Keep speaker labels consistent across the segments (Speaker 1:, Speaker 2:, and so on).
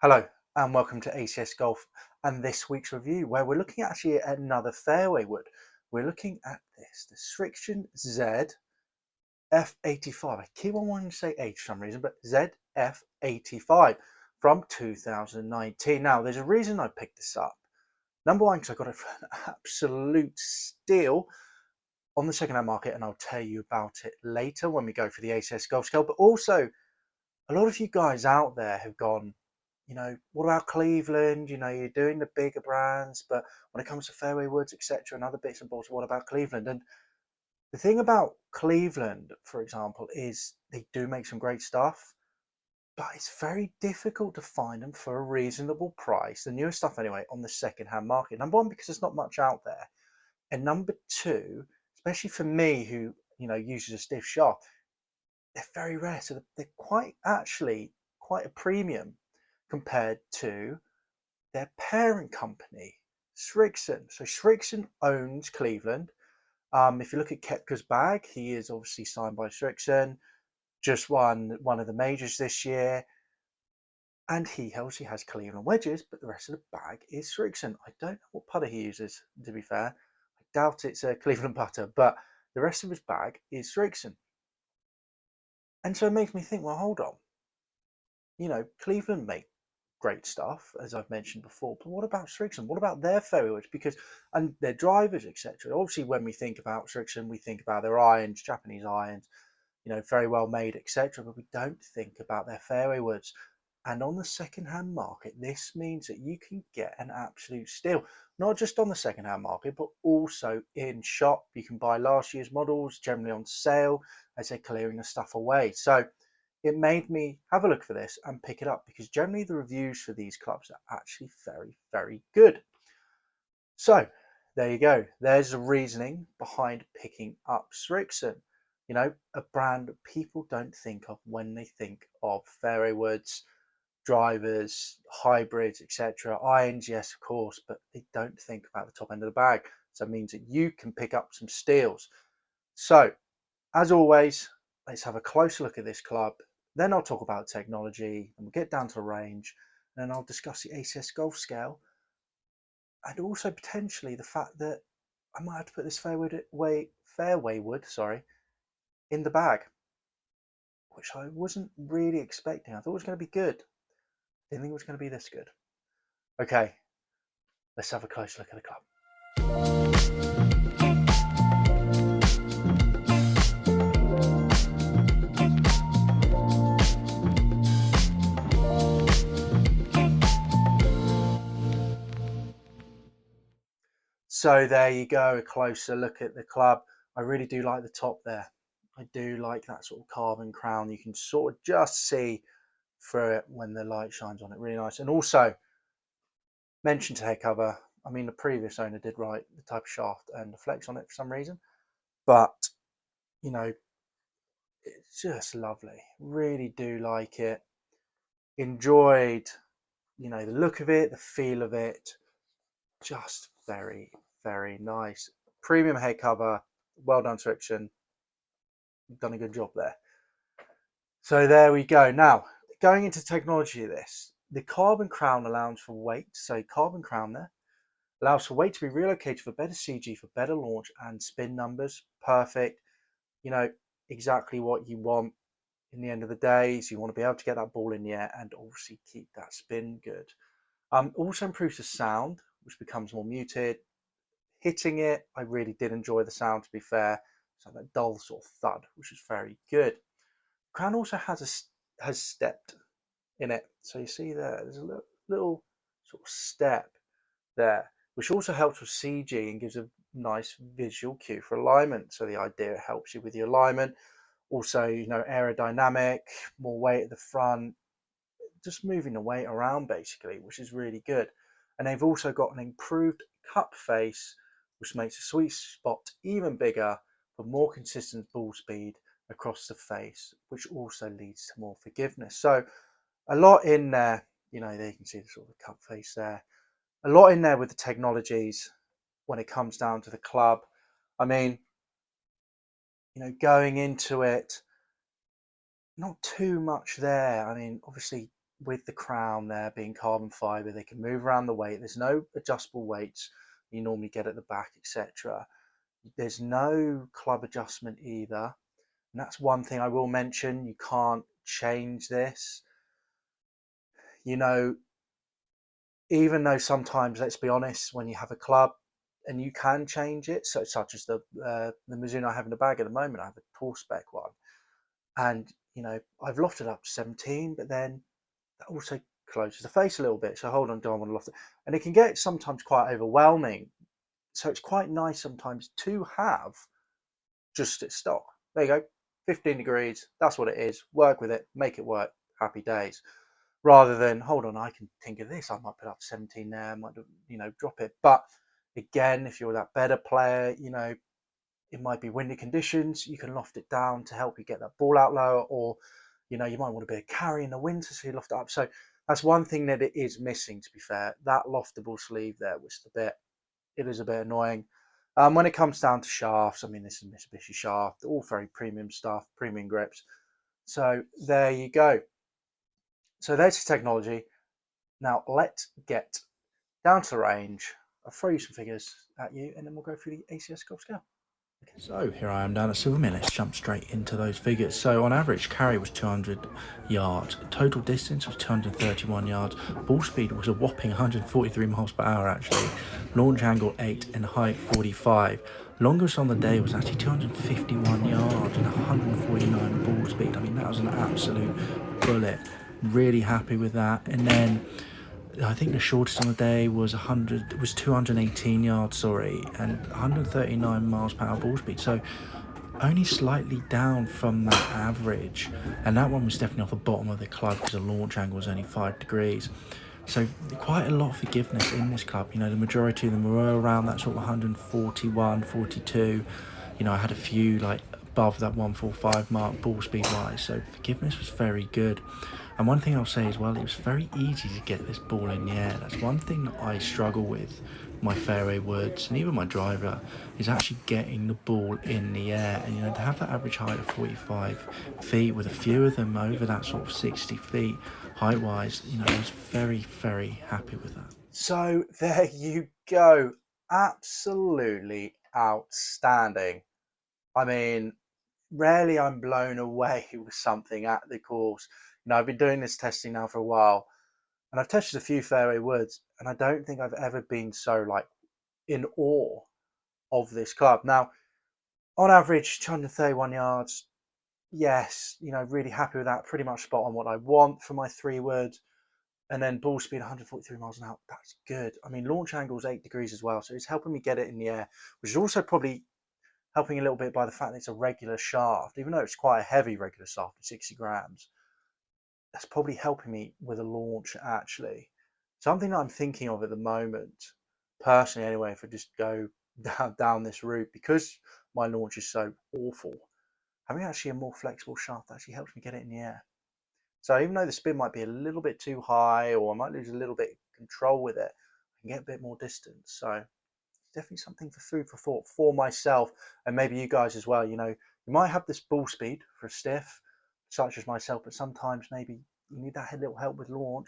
Speaker 1: Hello and welcome to ACS Golf and this week's review where we're looking actually at another fairway wood. We're looking at the Srixon ZF85. I keep on wanting to say H for some reason, but ZF85 from 2019. Now there's a reason I picked this up. Number one, because I got it for an absolute steal on the second-hand market, and I'll tell you about it later when we go for the ACS Golf Scale. But also, a lot of you guys out there have gone, what about Cleveland? You're doing the bigger brands, but when it comes to fairway woods, etc., and other bits and bobs, what about Cleveland? And the thing about Cleveland, for example, is they do make some great stuff, but it's very difficult to find them for a reasonable price, the newest stuff anyway, on the second-hand market. Number one, because there's not much out there. And number two, especially for me who, uses a stiff shaft, they're very rare. So they're quite a premium compared to their parent company, Srixon. So Srixon owns Cleveland. If you look at Koepka's bag, he is obviously signed by Srixon, just won one of the majors this year. And he obviously has Cleveland wedges, but the rest of the bag is Srixon. I don't know what putter he uses, to be fair. I doubt it's a Cleveland putter, but the rest of his bag is Srixon. And so it makes me think, well, hold on. Cleveland make great stuff, as I've mentioned before, but what about Srixon? What about their fairway woods? And their drivers, etc. Obviously, when we think about Srixon, we think about their irons, Japanese irons, very well made, etc. But we don't think about their fairway woods. And on the second-hand market, this means that you can get an absolute steal, not just on the second-hand market, but also in shop. You can buy last year's models, generally on sale, as they're clearing the stuff away. So it made me have a look for this and pick it up, because generally the reviews for these clubs are actually very, very good. So there you go. There's the reasoning behind picking up Srixon. A brand that people don't think of when they think of fairway woods, drivers, hybrids, etc. Irons, yes, of course, but they don't think about the top end of the bag. So it means that you can pick up some steals. So as always, let's have a closer look at this club. Then I'll talk about technology, and we'll get down to the range, and then I'll discuss the ACS Golf Scale, and also potentially the fact that I might have to put this fairway wood, in the bag, which I wasn't really expecting. I thought it was going to be good. Didn't think it was going to be this good. Okay, let's have a closer look at the club. So there you go, a closer look at the club. I really do like the top there. I do like that sort of carbon crown. You can sort of just see through it when the light shines on it. Really nice. And also, mentioned head cover. I mean, the previous owner did write the type of shaft and the flex on it for some reason. But, it's just lovely. Really do like it. Enjoyed, the look of it, the feel of it. Just very, very nice. Premium head cover. Well done, Srixon. You've done a good job there. So there we go. Now, going into technology of this, the carbon crown allows for weight. So carbon crown there allows for weight to be relocated for better CG, for better launch and spin numbers. Perfect. Exactly what you want in the end of the day. So you want to be able to get that ball in the air and obviously keep that spin good. Also improves the sound, which becomes more muted. Hitting it, I really did enjoy the sound, to be fair. So that dull sort of thud, which is very good. Crown also has stepped in it. So you see there's a little sort of step there, which also helps with CG and gives a nice visual cue for alignment. So the idea, it helps you with your alignment. Also, aerodynamic, more weight at the front, just moving the weight around basically, which is really good. And they've also got an improved cup face, which makes the sweet spot even bigger for more consistent ball speed across the face, which also leads to more forgiveness. So a lot in there. There you can see the sort of cup face there. A lot in there with the technologies when it comes down to the club. I mean, going into it, not too much there. I mean, obviously, with the crown there being carbon fiber, they can move around the weight. There's no adjustable weights you normally get at the back, etc. There's no club adjustment either. And that's one thing I will mention. You can't change this. You know, even though sometimes, let's be honest, when you have a club and you can change it, so such as the Mizuno I have in the bag at the moment, I have a tall spec one, and you know I've lofted up to 17, but then that also closes the face a little bit. So hold on, do I want to loft it? And it can get sometimes quite overwhelming. So it's quite nice sometimes to have just its stock. There you go, 15 degrees. That's what it is. Work with it, make it work. Happy days. Rather than hold on, I can tinker this. I might put up 17 there. I might, you know, drop it. But again, if you're that better player, you know, it might be windy conditions. You can loft it down to help you get that ball out lower, or you know, you might want a bit of carry in the winter, so you loft it up. So that's one thing that it is missing. To be fair, that loftable sleeve there was it is a bit annoying. When it comes down to shafts, I mean, this is Mitsubishi shaft, all very premium stuff, premium grips. So there you go. So there's the technology. Now let's get down to the range. I'll throw you some figures at you, and then we'll go through the ACS Golf Scale. Okay.
Speaker 2: So here I am down at Silvermere. Let's jump straight into those figures. So on average, carry was 200 yards, total distance was 231 yards, ball speed was a whopping 143 miles per hour actually, launch angle 8 and height 45. Longest on the day was actually 251 yards and 149 ball speed. I mean, that was an absolute bullet. Really happy with that. And then I think the shortest on the day was 218 yards, sorry, and 139 miles per hour ball speed. So only slightly down from that average, and that one was definitely off the bottom of the club because the launch angle was only 5 degrees. So quite a lot of forgiveness in this club. You know, the majority of them were around that sort of 141, 42. You know, I had a few like above that 145 mark ball speed wise, so forgiveness was very good. And one thing I'll say as well, it was very easy to get this ball in the air. That's one thing that I struggle with my fairway woods and even my driver, is actually getting the ball in the air. And you know, to have that average height of 45 feet with a few of them over that sort of 60 feet height wise, you know, I was very, very happy with that.
Speaker 1: So there you go. Absolutely outstanding. I mean, rarely I'm blown away with something at the course. You know, I've been doing this testing now for a while, and I've tested a few fairway woods, and I don't think I've ever been so like in awe of this club. Now, on average, 231 yards. Yes, you know, really happy with that. Pretty much spot on what I want for my 3 wood. And then ball speed 143 miles an hour. That's good. I mean, launch angle is 8 degrees as well, so it's helping me get it in the air, which is also probably helping a little bit by the fact that it's a regular shaft, even though it's quite a heavy regular shaft, 60 grams. That's probably helping me with a launch actually. Something that I'm thinking of at the moment, personally anyway, if I just go down this route, because my launch is so awful, having actually a more flexible shaft actually helps me get it in the air. So even though the spin might be a little bit too high, or I might lose a little bit of control with it, I can get a bit more distance. So it's definitely something for food for thought for myself, and maybe you guys as well. You know, you might have this ball speed for a stiff, such as myself, but sometimes maybe you need that little help with launch.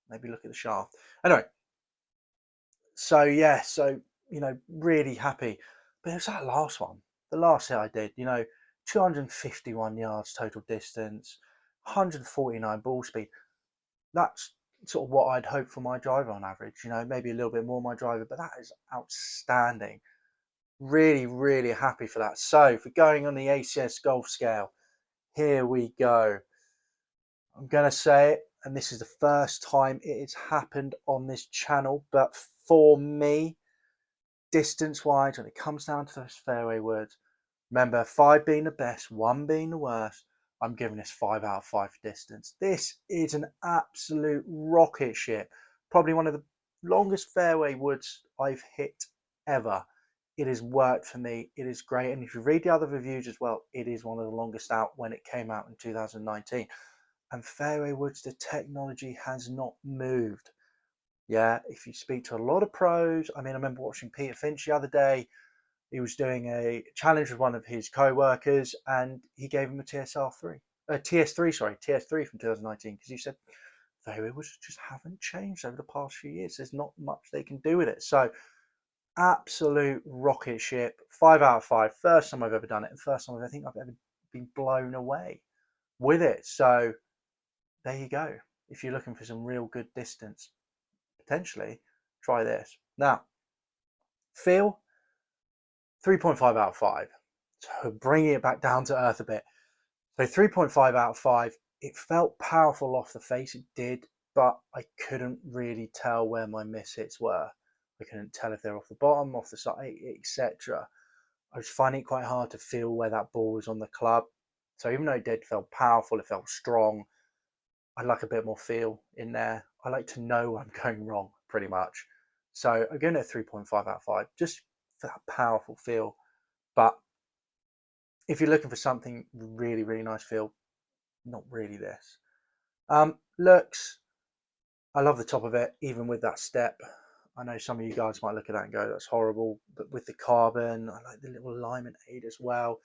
Speaker 1: Maybe look at the shaft. Anyway, so yeah, so you know, really happy. But it was that last one, the last hit I did. You know, 251 yards total distance, 149 ball speed. That's sort of what I'd hope for my driver on average. You know, maybe a little bit more my driver, but that is outstanding. Really, really happy for that. So for going on the ACS golf scale, here we go. I'm gonna say it, and this is the first time it has happened on this channel, but for me, distance wise, when it comes down to those fairway woods, remember 5 being the best, 1 being the worst, I'm giving this 5 out of 5 for distance. This is an absolute rocket ship. Probably one of the longest fairway woods I've hit ever. It has worked for me. It is great. And if you read the other reviews as well, it is one of the longest out when it came out in 2019. And fairway woods, the technology has not moved. Yeah, if you speak to a lot of pros, I mean, I remember watching Peter Finch the other day. He was doing a challenge with one of his co-workers, and he gave him a TSR3, TS3, sorry, TS3 from 2019, because he said fairway woods just haven't changed over the past few years. There's not much they can do with it. So absolute rocket ship, 5 out of 5. First time I've ever done it, and first time I think I've ever been blown away with it. So there you go. If you're looking for some real good distance, potentially try this. Now, feel 3.5 out of 5. So bringing it back down to earth a bit. So 3.5 out of 5. It felt powerful off the face, it did, but I couldn't really tell where my miss hits were. I couldn't tell if they're off the bottom, off the side, etc. I was finding it quite hard to feel where that ball was on the club. So even though it did feel powerful, it felt strong, I like a bit more feel in there. I like to know I'm going wrong, pretty much. So I'm going at 3.5 out of 5, just for that powerful feel. But if you're looking for something really, really nice feel, not really this. Looks, I love the top of it, even with that step. I know some of you guys might look at that and go, that's horrible. But with the carbon, I like the little alignment aid as well.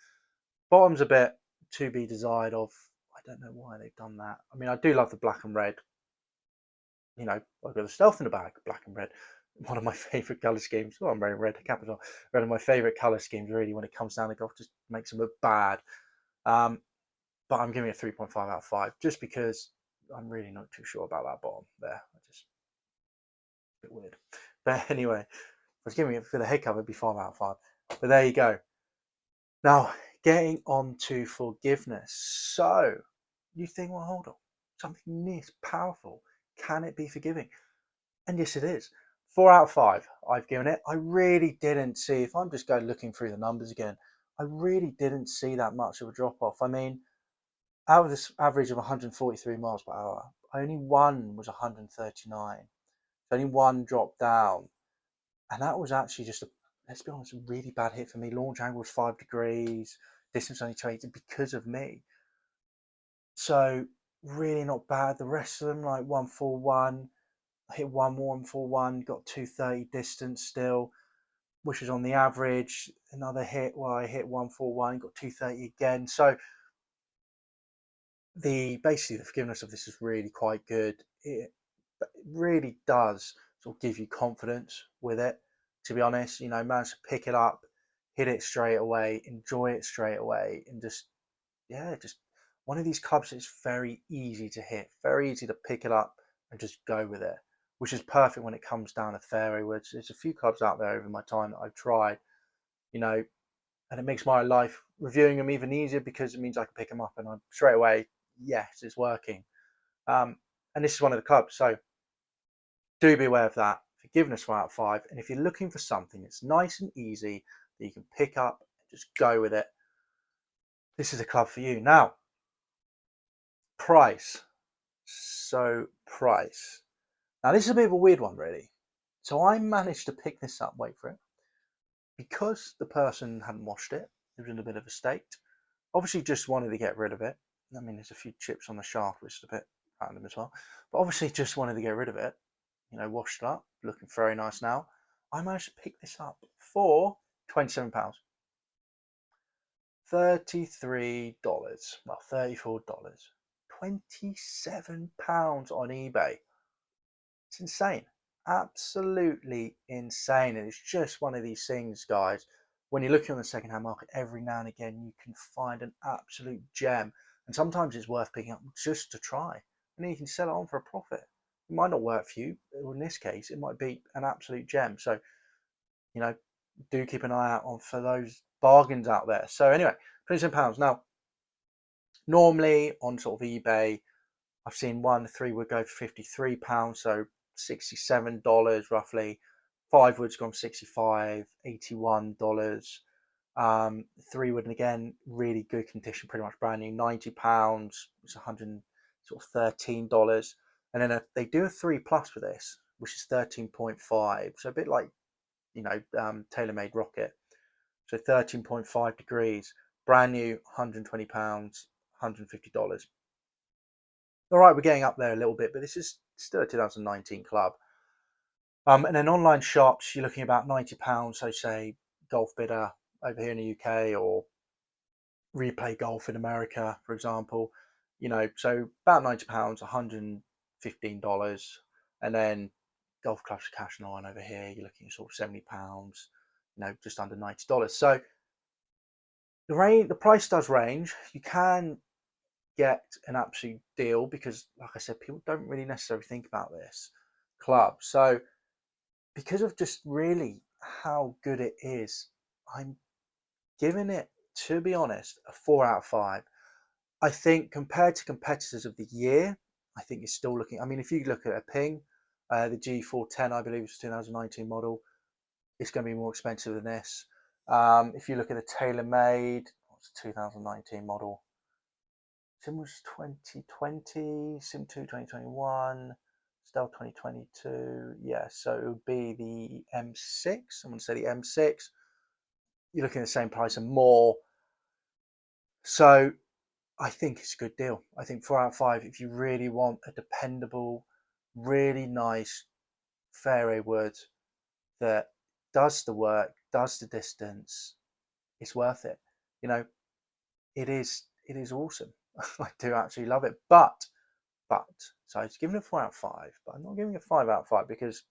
Speaker 1: Bottom's a bit to be desired of. I don't know why they've done that. I mean, I do love the black and red. You know, I've got the stealth in the bag, black and red. One of my favourite colour schemes. Oh, I'm wearing red capital. One of my favourite colour schemes, really, when it comes down to golf, just makes them look bad. But I'm giving it 3.5 out of 5 just because I'm really not too sure about that bottom there. Just a bit weird. But anyway, if I was giving it for the head cover, it'd be 5 out of 5. But there you go. Now, getting on to forgiveness. So, you think, well, hold on. Something this powerful. Can it be forgiving? And yes, it is. 4 out of 5 I've given it. I really didn't see, if I'm just going looking through the numbers again, I really didn't see that much of a drop off. I mean, out of this average of 143 miles per hour, only one was 139. Only one dropped down. And that was actually just let's be honest, a really bad hit for me. Launch angle was 5 degrees, distance only 280 because of me. So really not bad. The rest of them, like 141, I hit 141, got 230 distance still, which is on the average. Another hit where I hit 141, got 230 again. So basically the forgiveness of this is really quite good. It really does sort of give you confidence with it. To be honest, manage to pick it up, hit it straight away, enjoy it straight away, and just one of these clubs is very easy to hit, very easy to pick it up and just go with it, which is perfect when it comes down to fairway woods. There's a few clubs out there over my time that I've tried, and it makes my life reviewing them even easier because it means I can pick them up and I'm straight away, yes, it's working. And this is one of the clubs, so do be aware of that. Forgiveness 4 out of 5. And if you're looking for something that's nice and easy that you can pick up and just go with it, this is a club for you. Now, price. So price. Now this is a bit of a weird one, really. So I managed to pick this up, wait for it, because the person hadn't washed it. It was in a bit of a state. Obviously just wanted to get rid of it. I mean, there's a few chips on the shaft, which is a bit random as well. But obviously just wanted to get rid of it. Washed it up, looking very nice now. I managed to pick this up for £27. $33. Well, $34. £27 on eBay. It's insane. Absolutely insane. And it's just one of these things, guys. When you're looking on the second-hand market, every now and again you can find an absolute gem. And sometimes it's worth picking up just to try. And then you can sell it on for a profit. It might not work for you. In this case, it might be an absolute gem. So, do keep an eye out for those bargains out there. So anyway, £27. Now, normally on sort of eBay, I've seen 3 would go for £53, so $67 roughly. 5 wood's gone $65, $81. 3 wood, and again, really good condition, pretty much brand new, £90. It's $113. And then they do a 3 plus for this, which is 13.5. So a bit like, TaylorMade Rocket. So 13.5 degrees, brand new, £120, $150. All right, we're getting up there a little bit, but this is still a 2019 club. And then online shops, you're looking about £90. So say Golf Bidder over here in the UK or Replay Golf in America, for example. So about £90, $15, and then golf clubs cash and iron over here, you're looking at sort of £70, just under $90. So the price does range. You can get an absolute deal because, like I said, people don't really necessarily think about this club. So because of just really how good it is, I'm giving it, to be honest, a 4 out of 5. I think compared to competitors of the year, I think it's still looking. I mean, if you look at a Ping, the G410, I believe it's a 2019 model, it's going to be more expensive than this. If you look at a TaylorMade, what's a 2019 model? Sim was 2020, Sim 2 2021, Stel 2022. Yeah, so it would be the M6. I'm going to say the M6. You're looking at the same price and more. So I think it's a good deal. I think 4 out of 5 if you really want a dependable, really nice fairway wood that does the work, does the distance, it's worth it. It is awesome. I do actually love it. But so I was giving it a 4 out of 5, but I'm not giving it a 5 out of 5 because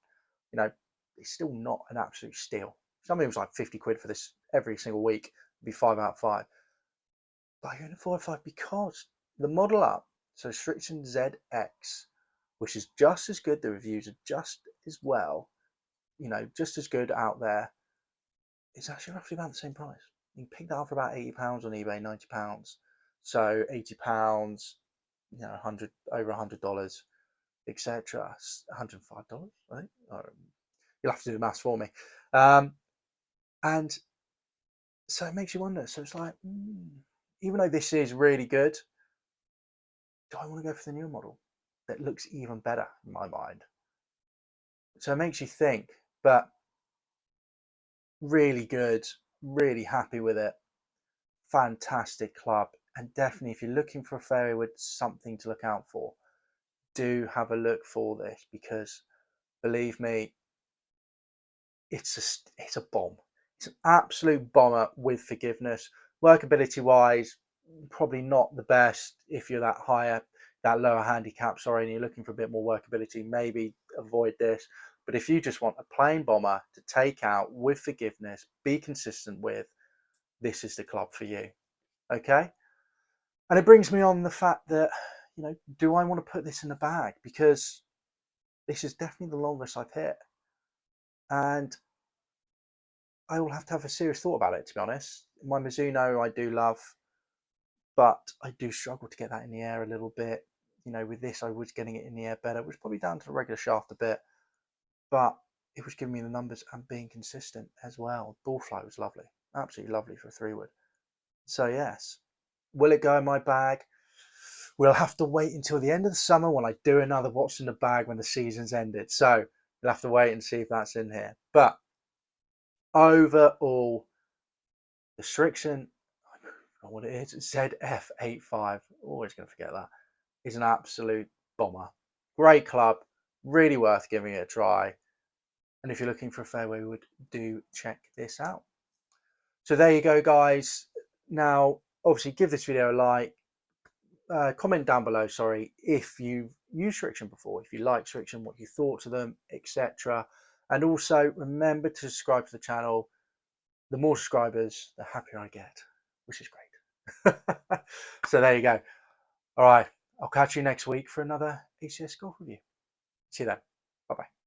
Speaker 1: it's still not an absolute steal. Somebody was like 50 quid for this every single week, it'd be 5 out of 5. But I'm giving it 4 out of 5 because the model up, so Srixon ZX, which is just as good, the reviews are just as well, just as good out there. It's actually roughly about the same price. You can pick that up for about £80 on eBay, £90. So £80, 100 over $100, etc. $105, I think. You'll have to do the maths for me. And so it makes you wonder. So it's like, even though this is really good, do I want to go for the newer model that looks even better in my mind? So it makes you think, but really good, really happy with it. Fantastic club. And definitely, if you're looking for a fairway with something to look out for, do have a look for this because, believe me, it's a bomb. It's an absolute bomber with forgiveness. Workability wise, probably not the best if you're that lower handicap, and you're looking for a bit more workability, maybe avoid this. But if you just want a plain bomber to take out with forgiveness, be consistent with, this is the club for you. Okay? And it brings me on the fact that, do I want to put this in the bag? Because this is definitely the longest I've hit. And I will have to have a serious thought about it, to be honest. My Mizuno I do love, but I do struggle to get that in the air a little bit. With this, I was getting it in the air better. It was probably down to the regular shaft a bit, but it was giving me the numbers and being consistent as well. Ball flight was lovely, absolutely lovely for a 3-wood. So yes, will it go in my bag? We'll have to wait until the end of the summer when I do another what's in the bag when the season's ended. So you'll have to wait and see if that's in here. But overall, the Srixon, I don't know what it is, ZF85, always going to forget that, is an absolute bomber. Great club, really worth giving it a try. And if you're looking for a fairway wood, do check this out. So there you go, guys. Now, obviously, give this video a like. Comment down below, if you've used Srixon before, if you like Srixon, what you thought of them, etc. And also remember to subscribe to the channel. The more subscribers, the happier I get, which is great. So there you go. All right, I'll catch you next week for another ACS golf review. See you then. Bye bye.